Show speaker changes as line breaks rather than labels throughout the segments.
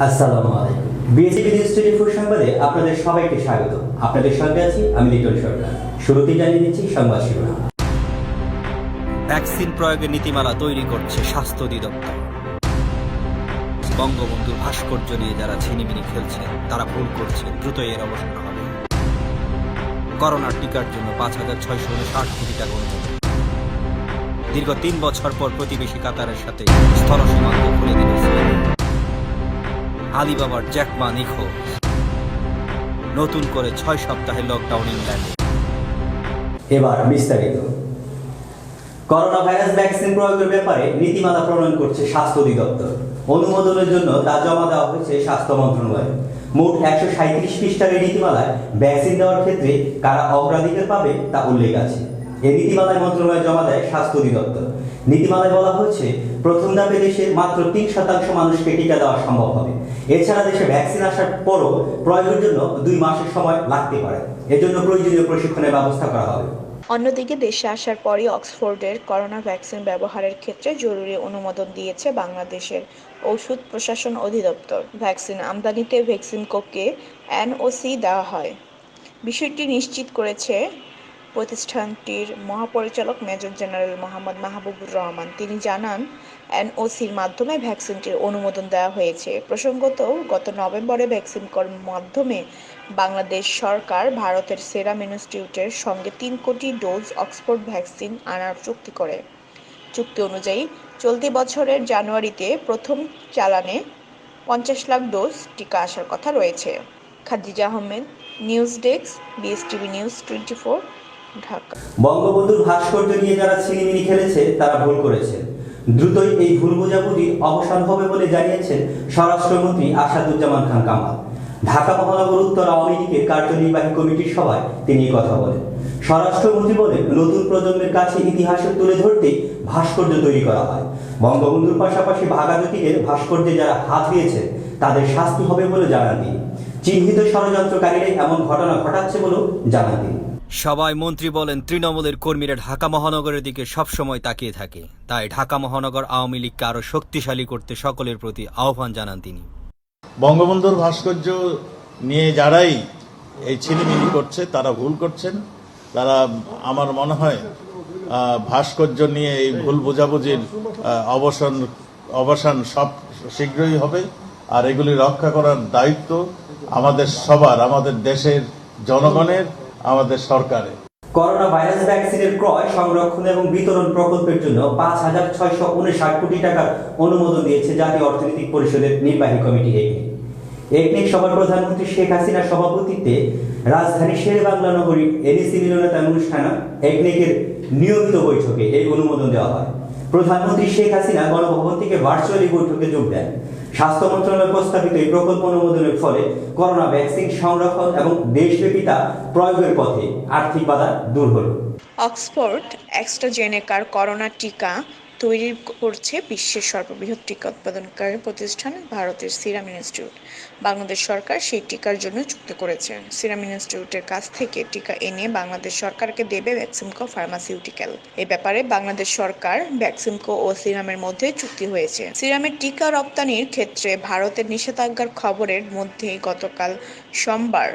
আসসালামু আলাইকুম। BSP news 24 সংবাদে আপনাদের সবাইকে স্বাগত। আপনাদের সঙ্গে আছি আমি লিটন সরকার। শুরুতেই জানিয়ে দিচ্ছি সংবাদ শিরোনাম।
ভ্যাকসিন প্রয়োগের নীতিমালা তৈরি করছে স্বাস্থ্য অধিদপ্তর। বঙ্গবন্ধুর ভাস্কর্য নিয়ে যারা ছিনিমিনি খেলছে তারা ভুল করছে, দ্রুত এর অবসান হবে। করোনার টিকার জন্য 5,659 কোটি টাকা অনুমোদন। দীর্ঘ 3 বছর পর প্রতিবেশী কাতারের সাথে স্থল সীমান্ত খুলে দিল ইসরায়েল। আলিবাবার জ্যাকমা নিখোঁজ। নতুন করে 6 সপ্তাহের লকডাউন ইংল্যান্ডে।
এবার বিস্তারিত। করোনা ভাইরাস ভ্যাকসিন প্রয়োগের ব্যাপারে নীতিমালা প্রণয়ন করছে স্বাস্থ্য অধিদপ্তর। অনুমোদনের জন্য তা জমা দেওয়া হয়েছে স্বাস্থ্য মন্ত্রণালয়ে। মোট 137 পৃষ্ঠার এই নীতিমালায় ভ্যাকসিন দেওয়ার ক্ষেত্রে কারা অগ্রাধিকার পাবে তা উল্লেখ আছে। এই নীতিমালায় মন্ত্রণালয়ে জমা দেয় স্বাস্থ্য অধিদপ্তর। নীতিমালায় বলা হচ্ছে, প্রথম ধাপে দেশে মাত্র 3% মানুষকে টিকা দেওয়া সম্ভব হবে। এছাড়া দেশে ভ্যাকসিন আসার পরও প্রয়োগের জন্য 2 মাসের সময় লাগতে পারে। এজন্য প্রয়োজনীয় প্রশিক্ষণের ব্যবস্থা করা হবে।
অন্যদিকে দেশে আসার পরই অক্সফোর্ডের করোনা ভ্যাকসিন ব্যবহারের ক্ষেত্রে জরুরি অনুমোদন দিয়েছে বাংলাদেশের ঔষধ প্রশাসন অধিদপ্তর। ভ্যাকসিন আমদানিতে ভ্যাকসিনকোকে এনওসি দেওয়া হয়। বিষয়টি নিশ্চিত করেছে প্রতিষ্ঠানটির মহাপরিচালক মেজর জেনারেল মোহাম্মদ মাহবুবুর রহমান। তিনি জানান, এনওসির মাধ্যমে ভ্যাকসিনটির অনুমোদন দেওয়া হয়েছে। প্রসঙ্গত, গত নভেম্বরে ভ্যাকসিনকোর মাধ্যমে বাংলাদেশ সরকার ভারতের সেরাম ইনস্টিটিউটের সঙ্গে 3 কোটি ডোজ অক্সফোর্ড ভ্যাকসিন আনার চুক্তি করে। চুক্তি অনুযায়ী চলতি বছরের জানুয়ারিতে প্রথম চালানে 50 লাখ ডোজ টিকা আসার কথা রয়েছে। Khadija Ahmed, news desk, BSTV news 24, Dhaka.
বঙ্গবন্ধুর ভাস্কর্য নিয়ে যারা ছিনিমিনি খেলেছে তারা ভুল করেছে। দ্রুতই এই ভুল বোঝাবুঝি অবসান হবে বলে জানিয়েছেন স্বরাষ্ট্রমন্ত্রী আসাদুজ্জামান খান কামাল। ঢাকা মহানগর উত্তর আওয়ামী লীগের কার্যনির্বাহী কমিটির সভায় তিনি এই কথা বলেন। স্বরাষ্ট্রমন্ত্রী বলেন, নতুন প্রজন্মের কাছে ইতিহাসে তুলে ধরতে ভাস্কর্য তৈরি করা হয়। বঙ্গবন্ধুর পাশাপাশি ভাগাদতীদের ভাস্কর্যে যারা হাত দিয়েছে তাদের শাস্তি হবে বলে জানান তিনি। চিহ্নিত ষড়যন্ত্রকারীরাই এমন ঘটনা ঘটাচ্ছে বলেও জানান তিনি।
সবাই মন্ত্রী বলেন, তৃণমূলের কর্মীরা ঢাকা মহানগরের দিকে সবসময় তাকিয়ে থাকে। তাই ঢাকা মহানগর আওয়ামী লীগকে আরো শক্তিশালী করতে সকলের প্রতি আহ্বান জানান তিনি।
বঙ্গবন্ধুর ভাস্কর্য নিয়ে যারাই এই ছিনিমিনি করছে তারা ভুল করছেন। তারা, আমার মনে হয়, ভাস্কর্য নিয়ে এই ভুল বোঝাবুঝির অবসান সব শীঘ্রই হবে। আর এগুলি রক্ষা করার দায়িত্ব আমাদের সবার, আমাদের দেশের জনগণের, আমাদের সরকারের।
করোনা ভাইরাস ভ্যাকসিনের ক্রয়, সংরক্ষণ এবং বিতরণ প্রকল্পের জন্য 5,659 কোটি টাকার অনুমোদন দিয়েছে জাতীয় অর্থনৈতিক পরিষদের নির্বাহী কমিটি একনিক সভার প্রধানমন্ত্রী শেখ হাসিনার সভাপতিত্বে রাজধানী শেরেবাংলা নগরীর এনএসি মিলনায়তন অনুষ্ঠানে একনিকের নিয়মিত বৈঠকে এই অনুমোদন দেওয়া হয়। প্রধানমন্ত্রী শেখ হাসিনা গণভবন থেকে ভার্চুয়ালি বৈঠকে যোগ দেন। স্বাস্থ্য মন্ত্রণালয় প্রস্তাবিত এই প্রকল্প অনুমোদনের ফলে করোনা ভ্যাকসিন সংরক্ষণ এবং দেশব্যাপী তা প্রয়োগের পথে আর্থিক বাধা দূর হল।
অক্সফোর্ড অ্যাস্ট্রাজেনেকার করোনা টিকা তৈরি করছে বিশ্বের সর্ববৃহৎ টিকা উৎপাদনকারী প্রতিষ্ঠান ভারতের সিরাম ইনস্টিটিউট। বাংলাদেশ সরকার সেই টিকার জন্য চুক্তি করেছে। সিরাম ইনস্টিটিউটের কাছ থেকে টিকা এনে বাংলাদেশ সরকারকে দেবে ভ্যাকসিনকো ফার্মাসিউটিক্যাল। এই ব্যাপারে বাংলাদেশ সরকার, ভ্যাকসিনকো ও সিরামের মধ্যে চুক্তি হয়েছে। সিরামের টিকা রপ্তানির ক্ষেত্রে ভারতের নিষেধাজ্ঞার খবরের মধ্যে গতকাল সোমবার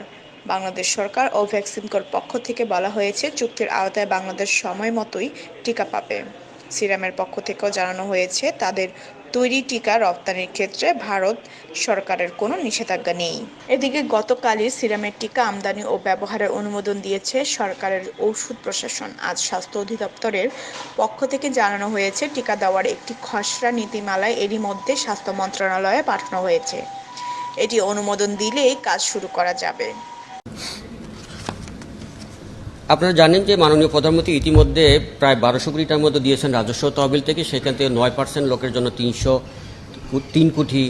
বাংলাদেশ সরকার ও ভ্যাকসিনকোর পক্ষ থেকে বলা হয়েছে, চুক্তির আওতায় বাংলাদেশ সময় মতোই টিকা পাবে। সিরামের পক্ষ থেকেও জানানো হয়েছে, তাদের তৈরি টিকা রপ্তানির ক্ষেত্রে ভারত সরকারের কোনো নিষেধাজ্ঞা নেই। এদিকে গতকালই সিরামের টিকা আমদানি ও ব্যবহারের অনুমোদন দিয়েছে সরকারের ঔষধ প্রশাসন। আজ স্বাস্থ্য অধিদপ্তরের পক্ষ থেকে জানানো হয়েছে, টিকা দেওয়ার একটি খসড়া নীতিমালায় এরই মধ্যে স্বাস্থ্য মন্ত্রণালয়ে পাঠানো হয়েছে। এটি অনুমোদন দিলেই কাজ শুরু করা যাবে।
আপনারা জানেন যে মাননীয় প্রধানমন্ত্রী ইতিমধ্যে প্রায় 1200 কোটি টাকার মতো দিয়েছেন রাজস্ব তহবিল থেকে। সেখান থেকে 9% লোকের জন্য 303 কোটি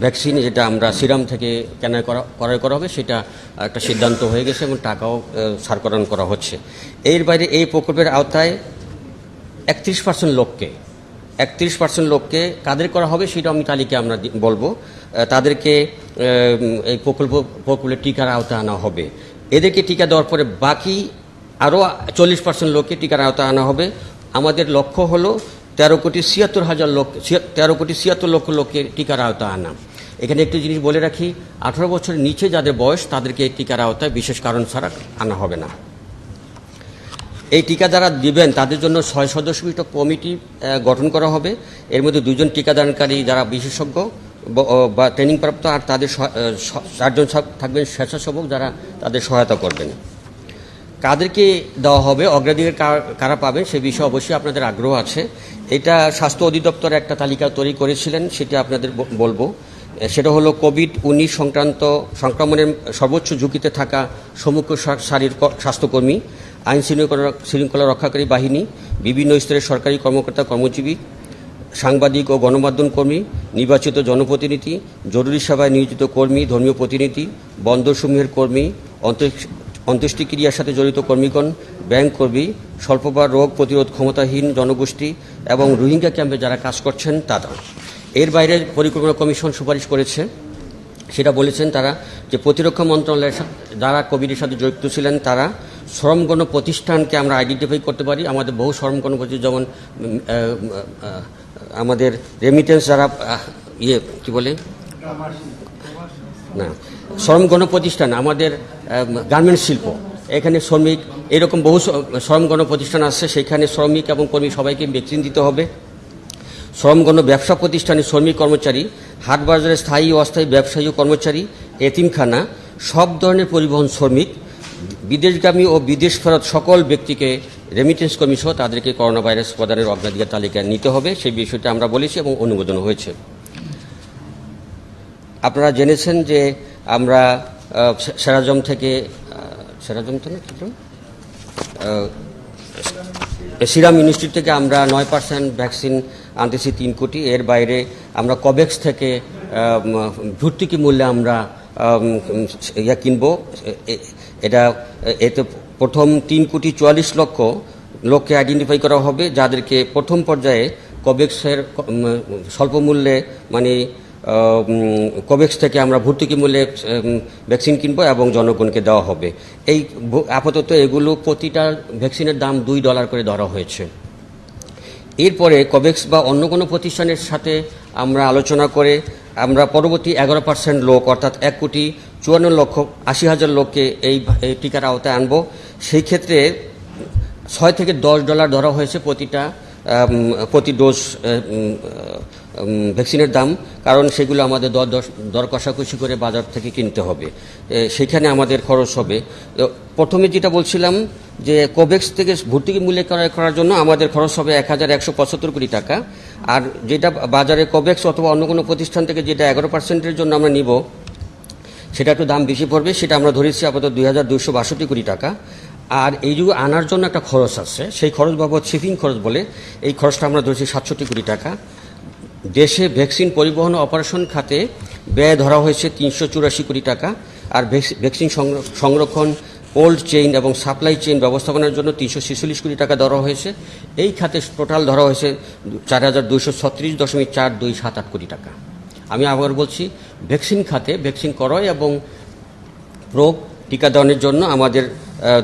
ভ্যাকসিন, যেটা আমরা সিরাম থেকে ক্রয় করা হবে, সেটা একটা সিদ্ধান্ত হয়ে গেছে এবং টাকাও সারকরণ করা হচ্ছে। এর বাইরে এই প্রকল্পের আওতায় 31% লোককে কাদের করা হবে সেটা আমি তালিকা আমরা বলবো। তাদেরকে এই প্রকল্পের টিকার আওতায় আনা হবে। এদেরকে টিকা দেওয়ার পরে বাকি আরও 40% লোককে টিকার আওতায় আনা হবে। আমাদের লক্ষ্য হলো 13 কোটি 76 লক্ষ লোককে টিকার আওতায় আনা। এখানে একটি জিনিস বলে রাখি, 18 বছরের নিচে যাদের বয়স তাদেরকে এই টিকার আওতায় বিশেষ কারণ ছাড়া আনা হবে না। এই টিকা যারা দিবেন তাদের জন্য 6 সদস্য বিশিষ্ট কমিটি গঠন করা হবে। এর মধ্যে 2 জন টিকাদানকারী যারা বিশেষজ্ঞ বা ট্রেনিং প্রাপ্ত, আর তাদের 4 জন থাকবেন স্বেচ্ছাসেবক যারা তাদের সহায়তা করবেন। কাদেরকে দেওয়া হবে, অগ্রাধিকার কারা পাবে সে বিষয়ে অবশ্যই আপনাদের আগ্রহ আছে। এটা স্বাস্থ্য অধিদপ্তর একটা তালিকা তৈরি করেছিলেন, সেটা আপনাদের বলবো। সেটা হলো কোভিড-19 সংক্রমণের সর্বোচ্চ ঝুঁকিতে থাকা সম্মুখ সারির স্বাস্থ্যকর্মী, আইন শৃঙ্খলা রক্ষাকারী বাহিনী, বিভিন্ন স্তরের সরকারি কর্মকর্তা কর্মজীবী, সাংবাদিক ও গণমাধ্যম কর্মী, নির্বাচিত জনপ্রতিনিধি, জরুরি সেবায় নিয়োজিত কর্মী, ধর্মীয় প্রতিনিধি, বন্দরসমূহের কর্মী, অন্ত্যেষ্টিক্রিয়ার সাথে জড়িত কর্মীগণ, ব্যাংক কর্মী, স্বল্প বা রোগ প্রতিরোধ ক্ষমতাহীন জনগোষ্ঠী এবং রোহিঙ্গা ক্যাম্পে যারা কাজ করছেন তারা। এর বাইরে পরিকল্পনা কমিশন সুপারিশ করেছে, সেটা বলেছেন তারা যে প্রতিরক্ষা মন্ত্রণালয়ের যারা কোভিডের সাথে জড়িত ছিলেন তারা শ্রমগণ প্রতিষ্ঠানকে আমরা আইডেন্টিফাই করতে পারি। আমাদের বহু শ্রমগণ প্রতিষ্ঠান, যেমন আমাদের রেমিটেন্স যারা কি বলে না, শ্রমগণ প্রতিষ্ঠান, আমাদের গার্মেন্টস শিল্প, এখানে শ্রমিক, এরকম বহু শ্রমগণ প্রতিষ্ঠান আছে, সেখানে শ্রমিক এবং কর্মী সবাইকে ভ্যাকসিন দিতে হবে। শ্রমগণ ব্যবসা প্রতিষ্ঠানে শ্রমিক কর্মচারী, হাট বাজারে স্থায়ী ও অস্থায়ী ব্যবসায়ী ও কর্মচারী, এতিমখানা, সব ধরনের পরিবহন শ্রমিক, বিদেশগামী ও বিদেশ ফেরত সকল ব্যক্তিকে রেমিটেন্স কর্মী সহ তাদেরকে করোনা ভাইরাস প্রদানের অগ্রাধিকার তালিকায় নিতে হবে, সেই বিষয়টা আমরা বলেছি এবং অনুমোদন হয়েছে। আপনারা জেনেছেন যে আমরা সেরাজম থেকে সিরাম ইনস্টিটিউট থেকে আমরা 9% ভ্যাকসিন আনতেছি 3 কোটি। এর বাইরে আমরা কভ্যাক্স থেকে ভর্তুকি মূল্যে আমরা কিনব। এতে প্রথম 3,44,00,000 লোককে আইডেন্টিফাই করা হবে, যাদেরকে প্রথম পর্যায়ে কভ্যাক্সের স্বল্প মূল্যে মানে কোভ্যাক্স থেকে আমরা ভর্তুকি মূল্যে ভ্যাকসিন কিনবো এবং জনগণকে দেওয়া হবে। এই আপাতত এগুলো প্রতিটা ভ্যাকসিনের দাম $2 করে ধরা হয়েছে। এরপরে কোভ্যাক্স বা অন্য কোনো প্রতিষ্ঠানের সাথে আমরা আলোচনা করে আমরা পরবর্তী 11% লোক, অর্থাৎ 1,54,80,000 লোককে এই টিকার আওতায় আনবো। সেই ক্ষেত্রে $6 থেকে $10 ধরা হয়েছে প্রতি ডোজ ভ্যাকসিনের দাম, কারণ সেগুলো আমাদের দর কষাকষি করে বাজার থেকে কিনতে হবে, সেখানে আমাদের খরচ হবে। প্রথমে যেটা বলছিলাম যে কোভ্যাক্স থেকে ভর্তুকি মূল্যে ক্রয় করার জন্য আমাদের খরচ হবে 1,175 কোটি টাকা, আর যেটা বাজারে কোভ্যাক্স অথবা অন্য কোনো প্রতিষ্ঠান থেকে যেটা 11%-এর জন্য আমরা নিব সেটা একটু দাম বেশি পড়বে, সেটা আমরা ধরেছি আপাতত 2,262 কোটি টাকা। আর এই যে আনার জন্য একটা খরচ আছে, সেই খরচ বাবদ শিপিং খরচ বলে এই খরচটা আমরা ধরেছি 67 কোটি টাকা। দেশে ভ্যাকসিন পরিবহন অপারেশন খাতে ব্যয় ধরা হয়েছে 384 কোটি টাকা, আর ভ্যাকসিন সংরক্ষণ, কোল্ড চেইন এবং সাপ্লাই চেইন ব্যবস্থাপনার জন্য 346 কোটি টাকা ধরা হয়েছে। এই খাতে টোটাল ধরা হয়েছে 4,236.427 কোটি টাকা। আমি আবার বলছি, ভ্যাকসিন খাতে ভ্যাকসিন ক্রয় এবং রোগ টিকাদানের জন্য আমাদের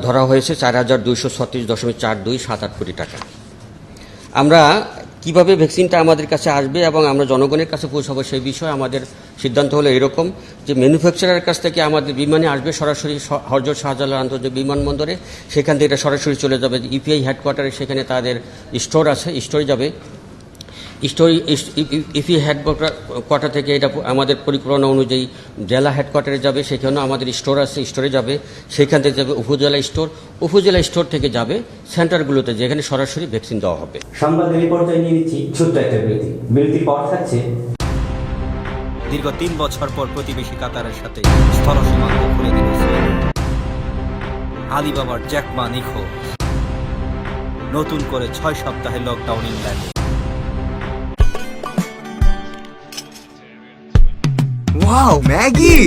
ধরা হয়েছে 4,236.427 কোটি টাকা। আমরা কিভাবে ভ্যাকসিনটা আমাদের কাছে আসবে এবং আমরা জনগণের কাছে পৌঁছাবো সেই বিষয়ে আমাদের সিদ্ধান্ত হলো এরকম যে ম্যানুফ্যাকচারারের কাছ থেকে আমাদের বিমানে আসবে সরাসরি হযরত শাহজালাল আন্তর্জাতিক বিমানবন্দরে, সেখান থেকে এটা সরাসরি চলে যাবে ইপিআই হেডকোয়ার্টারে, সেখানে তাদের স্টোর আছে, স্টোরে যাবে। ইপিআই হেডকোয়ার্টার থেকে এটা আমাদের পরিকল্পনা অনুযায়ী জেলা হেডকোয়ার্টারে যাবে, সেখানেও আমাদের স্টোর আছে, স্টোরে যাবে, সেখান থেকে যাবে উপজেলা স্টোর থেকে যাবে সেন্টারগুলোতে, যেখানে সরাসরি ভ্যাকসিন দেওয়া হবে।
সংবাদের এই পর্যায়ে নিয়ে নিচ্ছি ছোট্ট একটা বিরতির পর থাকছে।
দীর্ঘ 3 বছর পর প্রতিবেশী কাতারের সাথে স্থল সীমান্ত খুলে দিয়েছে। আলিবাবার জ্যাকমা নিখোঁজ, নতুন করে 6 সপ্তাহের লকডাউন ইংল্যান্ডে।
Wow, Maggi!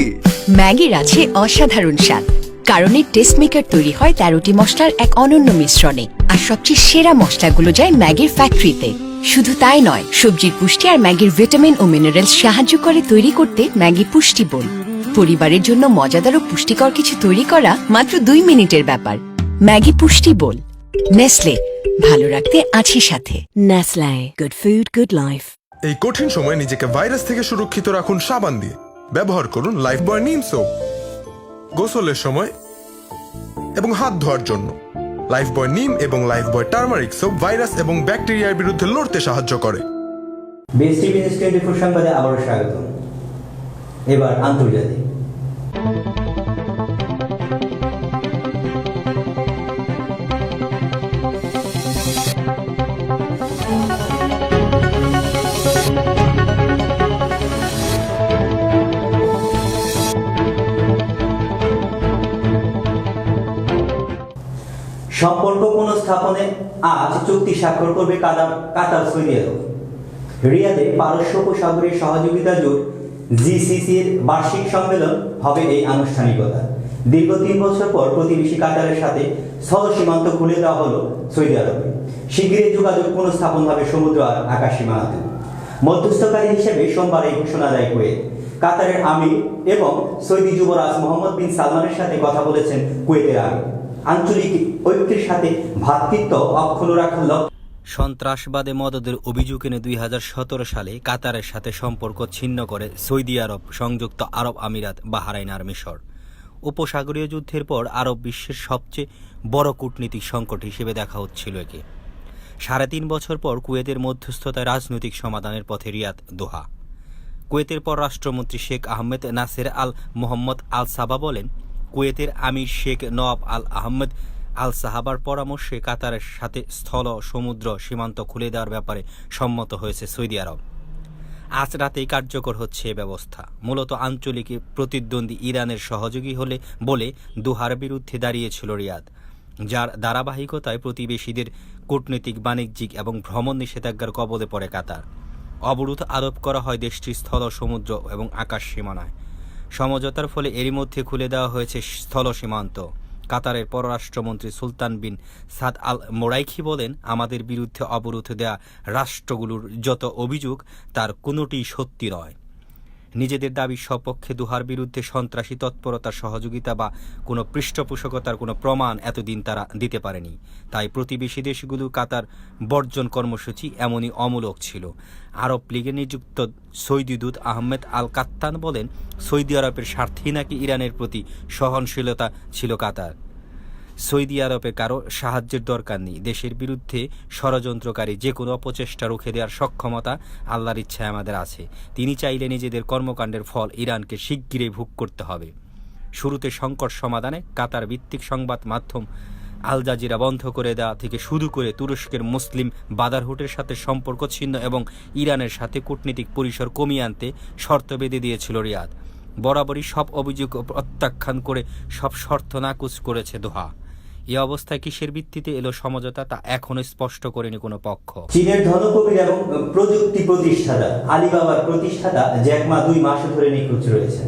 ম্যাগির আছে অসাধারণ স্বাদ, কারণ এই টেস্ট মেকার তৈরি হয় 13টি মশলার এক অনন্য মিশ্রণে, আর সবচেয়ে সেরা মশলাগুলো যায় ম্যাগির ফ্যাক্টরিতে। শুধু তাই নয়, সবজির পুষ্টি আর ম্যাগির ভিটামিন ও মিনারেলস সাহায্য করে তৈরি করতে ম্যাগি পুষ্টি বোল। পরিবারের জন্য মজাদার ও পুষ্টিকর কিছু তৈরি করা মাত্র 2 মিনিটের ব্যাপার। ম্যাগি পুষ্টি বোল, নেসলে, ভালো রাখতে আছি সাথে।
Nestle, good food, good life. এই কঠিন সময়ে নিজেকে ভাইরাস থেকে সুরক্ষিত রাখুন সাবান দিয়ে। ব্যবহার করুন লাইফবয় নিম সোপ গোসলের সময় এবং হাত ধোয়ার জন্য। লাইফবয় নিম এবং লাইফবয় টারমারিক সোপ ভাইরাস এবং ব্যাকটেরিয়ার বিরুদ্ধে লড়তে সাহায্য করে।
বেস্ট টিভি নিউজ 24 সংবাদে আবারও স্বাগত। এবার আন্তর্জাতিক। সম্পর্ক পুনঃস্থাপনে আজ চুক্তি স্বাক্ষর করবে কাতার সৌদি আরব। রিয়াদে পারস্য উপসাগরের সহযোগিতা জোট জিসিসির বার্ষিক সম্মেলন হবে এই আনুষ্ঠানিকতা। দীর্ঘ 3 বছর পর প্রতিবেশী কাতারের সাথে স্থল সীমান্ত খুলে দেওয়া হলো সৌদি আরবে। শিগগিরই যোগাযোগ পুনঃস্থাপন হবে সমুদ্র আর আকাশ সীমানাতে। মধ্যস্থকারী হিসেবে সোমবার এই ঘোষণা দেয় কুয়েত। কাতারের আমির এবং সৌদি যুবরাজ মোহাম্মদ বিন সালমানের সাথে কথা বলেছেন কুয়েতের আমির। আঞ্চলিক ঐক্যের সাথে ভ্রাতৃত্ব অক্ষুণ্ণ রাখার লক্ষ্যে
সন্ত্রাসবাদে মদদের অভিযোগ এনে 2017 সালে কাতারের সাথে সম্পর্ক ছিন্ন করে সৌদি আরব, সংযুক্ত আরব আমিরাত, বাহরাইন আর মিশর। উপসাগরীয় যুদ্ধের পর আরব বিশ্বের সবচেয়ে বড় কূটনীতিক সংকট হিসেবে দেখা হচ্ছিল একে। 3.5 বছর পর কুয়েতের মধ্যস্থতায় রাজনৈতিক সমাধানের পথে রিয়াদ, দোহা। কুয়েতের পররাষ্ট্রমন্ত্রী শেখ আহমেদ নাসের আল মোহাম্মদ আল সাবা বলেন, কুয়েতের আমির শেখ নওয়াব আল আহমেদ আল সাহাবার পরামর্শে কাতারের সাথে স্থল সমুদ্র সীমান্ত খুলে দেওয়ার ব্যাপারে সম্মত হয়েছে সৌদি আরব। আজ রাতেই কার্যকর হচ্ছে এ ব্যবস্থা। মূলত আঞ্চলিক প্রতিদ্বন্দ্বী ইরানের সহযোগী হলে বলে দোহার বিরুদ্ধে দাঁড়িয়েছিল রিয়াদ, যার ধারাবাহিকতায় প্রতিবেশীদের কূটনৈতিক, বাণিজ্যিক এবং ভ্রমণ নিষেধাজ্ঞার কবলে পড়ে কাতার। অবরোধ আরোপ করা হয় দেশটির স্থল, সমুদ্র এবং আকাশ সীমানায়। সমঝোতার ফলে এরই মধ্যে খুলে দেওয়া হয়েছে স্থল সীমান্ত। কাতারের পররাষ্ট্রমন্ত্রী সুলতান বিন সাদ আল মোরাইখি বলেন, আমাদের বিরুদ্ধে অবরোধ দেয়া রাষ্ট্রগুলোর যত অভিযোগ তার কোনোটিই সত্যি নয়। নিজেদের দাবির সপক্ষে দোহার বিরুদ্ধে সন্ত্রাসী তৎপরতার সহযোগিতা বা কোনো পৃষ্ঠপোষকতার কোনো প্রমাণ এতদিন তারা দিতে পারেনি। তাই প্রতিবেশী দেশগুলো কাতার বর্জন কর্মসূচি এমনই অমূলক ছিল। আরব লীগে নিযুক্ত সৌদি দূত আহমেদ আল কাত্তান বলেন, সৌদি আরবের স্বার্থেই নাকি ইরানের প্রতি সহনশীলতা ছিল কাতার। সৌদি আরবে কারো সাহায্যের দরকার নেই। দেশের বিরুদ্ধে ষড়যন্ত্রকারী যে কোনো অপচেষ্টা রুখে দেওয়ার সক্ষমতা আল্লাহর ইচ্ছায় আমাদের আছে। তিনি চাইলে নিজেদের কর্মকাণ্ডের ফল ইরানকে শিগগিরই ভোগ করতে হবে। শুরুতে সংকট সমাধানে কাতার ভিত্তিক সংবাদ মাধ্যম আল জাজিরা বন্ধ করে দেওয়া থেকে শুরু করে তুরস্কের মুসলিম ব্রাদারহুডের সাথে সম্পর্ক ছিন্ন এবং ইরানের সাথে কূটনীতিক পরিসর কমিয়ে আনতে শর্ত বেঁধে দিয়েছিল রিয়াদ। বরাবরই সব অভিযোগ প্রত্যাখ্যান করে সব শর্ত নাকচ করেছে দোহা। এই অবস্থায় কিসের ভিত্তিতে এলো সমঝোতা তা এখনো স্পষ্ট করেনি কোনো পক্ষ।
চীনের ধনকুবের এবং প্রযুক্তি প্রতিষ্ঠাতা আলিবাবার প্রতিষ্ঠাতা জ্যাক মা 2 মাস ধরে নিখোঁজ রয়েছেন।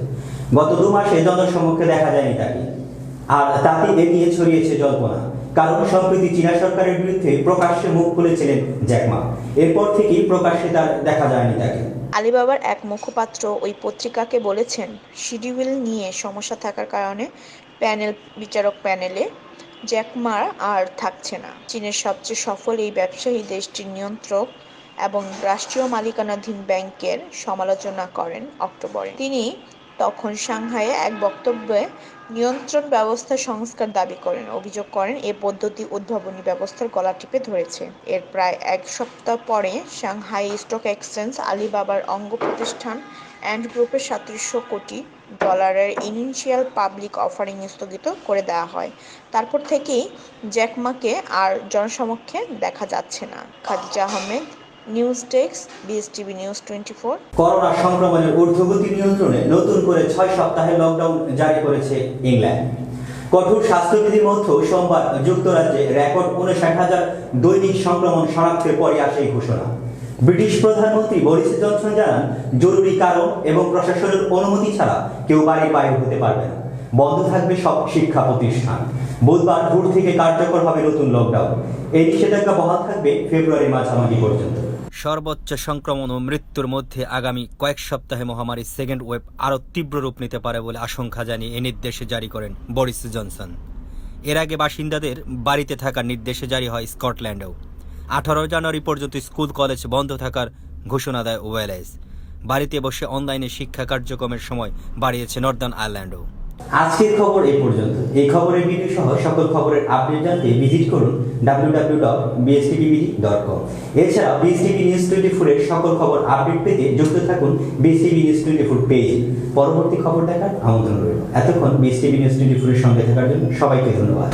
গত 2 মাসে জনসমক্ষে দেখা যায়নি তাকে, আর তাতে এ নিয়ে ছড়িয়েছে জল্পনা। কারণ সম্প্রতি চীনা সরকারের বিরুদ্ধে প্রকাশ্যে মুখ খুলেছিলেন জ্যাক মা। এরপর থেকেই প্রকাশ্যে তার দেখা যায়নি তাকে।
আলিবাবার এক মুখপাত্র ওই পত্রিকাকে বলেছেন, শিডিউল নিয়ে সমস্যা থাকার কারণে বিচারক প্যানেলে জ্যাক মা আর থাকছে না। চীনের সবচেয়ে সফল এই ব্যবসায়ী দেশটির নিয়ন্ত্রক এবং রাষ্ট্রীয় মালিকানাধীন ব্যাংকের সমালোচনা করেন অক্টোবরে। তিনি তখন সাংহাইয়ে এক বক্তব্যে নিয়ন্ত্রণ ব্যবস্থা সংস্কার দাবি করেন। অভিযোগ করেন এ পদ্ধতি উদ্ভাবনী ব্যবস্থার গলা টিপে ধরেছে। এর প্রায় 1 সপ্তাহ পরে সাংহাই স্টক এক্সচেঞ্জ আলিবাবার অঙ্গ প্রতিষ্ঠান অ্যান্ড গ্রুপের $3700 কোটি ইনিশিয়াল পাবলিক অফারিং স্থগিত করে দেওয়া হয়। তারপর থেকেই জ্যাক মাকে আর জনসমক্ষে দেখা যাচ্ছে না। Khadija Ahmed, news desk, BSTV news 24।
Corona সংক্রমণের ঊর্ধ্বগতি নিয়ন্ত্রণে নতুন করে 6 সপ্তাহের লকডাউন জারি করেছে ইংল্যান্ড। কঠোর স্বাস্থ্যবিধির মধ্যেও সোমবার যুক্তরাজ্যে রেকর্ড 59,000 দৈনিক সংক্রমণ শনাক্তের পরই আসে এই ঘোষণা। ব্রিটিশ প্রধানমন্ত্রী বরিস জনসন জানান, জরুরি কারণ এবং প্রশাসনের অনুমতি ছাড়া কেউ বাড়ির বাইরে হতে পারবে না। বন্ধ থাকবে সব শিক্ষা প্রতিষ্ঠান। বুধবার ভোর থেকে কার্যকর হবে নতুন লকডাউন। এই নিষেধাজ্ঞা বহাল থাকবে ফেব্রুয়ারির মাঝামাঝি পর্যন্ত।
সর্বোচ্চ সংক্রমণ ও মৃত্যুর মধ্যে আগামী কয়েক সপ্তাহে মহামারীর সেকেন্ড ওয়েভ আরও তীব্র রূপ নিতে পারে বলে আশঙ্কা জানিয়ে এ নির্দেশে জারি করেন বরিস জনসন। এর আগে বাসিন্দাদের বাড়িতে থাকার নির্দেশে জারি হয় স্কটল্যান্ডেও। 18 জানুয়ারি পর্যন্ত স্কুল কলেজ বন্ধ থাকার ঘোষণা দেয় ওয়েলেস। বাড়িতে বসে অনলাইনে শিক্ষা কার্যক্রমের সময় বাড়িয়েছে নর্দার্ন আয়ারল্যান্ডও।
আজকের খবর এই পর্যন্ত। এই খবরের ভিডিও সহ সকল খবরের আপডেট জানতে ভিজিট করুন www.bstpbd.com। এছাড়া বিএসটিভি নিউজ 24 এর সকল খবর আপডেট পেতে যুক্ত থাকুন বিএসটিভি নিউজ 24 পেজ। পরবর্তী খবর দেখার আমন্ত্রণ রইল। এতক্ষণ বিএসটিভি নিউজ 24 এর সঙ্গে থাকার জন্য সবাইকে ধন্যবাদ।